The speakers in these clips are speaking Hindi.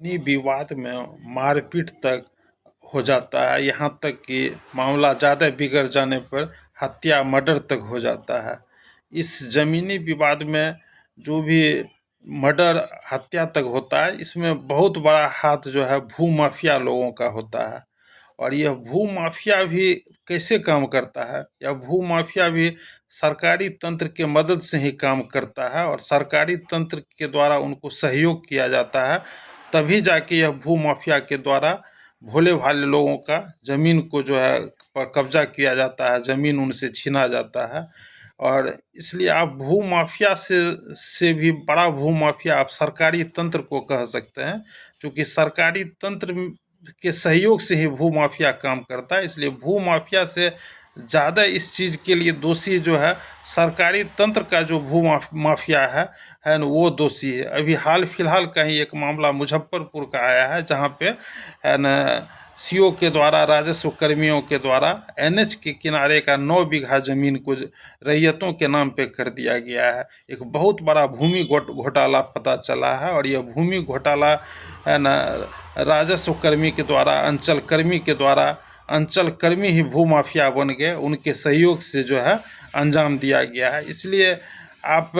नी विवाद में मारपीट तक हो जाता है। यहाँ तक कि मामला ज़्यादा बिगड़ जाने पर हत्या मर्डर तक हो जाता है। इस ज़मीनी विवाद में जो भी मर्डर हत्या तक होता है, इसमें बहुत बड़ा हाथ जो है भू माफिया लोगों का होता है। और यह भू माफिया भी कैसे काम करता है? यह भू माफिया भी सरकारी तंत्र के मदद से ही काम करता है और सरकारी तंत्र के द्वारा उनको सहयोग किया जाता है। तभी जाके यह भू माफिया के द्वारा भोले भाले लोगों का ज़मीन को जो है पर कब्जा किया जाता है, ज़मीन उनसे छीना जाता है। और इसलिए आप भू माफिया से भी बड़ा भू माफिया आप सरकारी तंत्र को कह सकते हैं, क्योंकि सरकारी तंत्र के सहयोग से ही भू माफिया काम करता है। इसलिए भू माफिया से ज़्यादा इस चीज़ के लिए दोषी जो है सरकारी तंत्र का जो भू माफिया है न, वो दोषी है। अभी हाल फिलहाल का ही एक मामला मुजफ्फरपुर का आया है, जहाँ पे है न सीओ के द्वारा, राजस्व कर्मियों के द्वारा एनएच के किनारे का 9 बीघा जमीन को रैयतों के नाम पे कर दिया गया है। एक बहुत बड़ा भूमि घोटाला पता चला है और यह भूमि घोटाला है न राजस्व कर्मी के द्वारा, अंचल कर्मी के द्वारा, अंचल कर्मी ही भू माफिया बन गए, उनके सहयोग से जो है अंजाम दिया गया है। इसलिए आप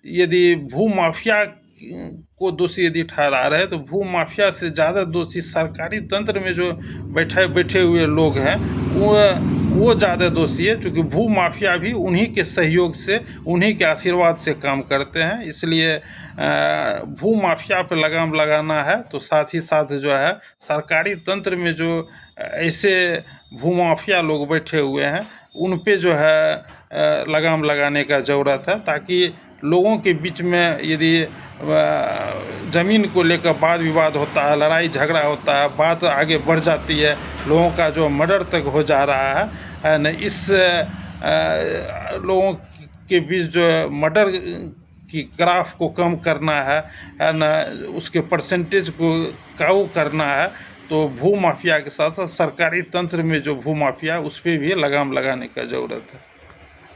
यदि भू माफिया को दोषी यदि ठहरा रहे, तो भू माफिया से ज़्यादा दोषी सरकारी तंत्र में जो बैठे हुए लोग हैं वो ज़्यादा दोषी है, क्योंकि भू माफिया भी उन्हीं के सहयोग से, उन्हीं के आशीर्वाद से काम करते हैं। इसलिए भू माफिया पर लगाम लगाना है तो साथ ही साथ जो है सरकारी तंत्र में जो ऐसे भू माफिया लोग बैठे हुए हैं उन पे जो है लगाम लगाने का ज़रूरत है, ताकि लोगों के बीच में यदि ज़मीन को लेकर वाद विवाद होता है, लड़ाई झगड़ा होता है, बात आगे बढ़ जाती है, लोगों का जो मर्डर तक हो जा रहा है न, इस लोगों के बीच जो मर्डर की ग्राफ को कम करना है न, उसके परसेंटेज को काबू करना है, तो भू माफिया के साथ साथ सरकारी तंत्र में जो भू माफिया उस पर भी लगाम लगाने का ज़रूरत है।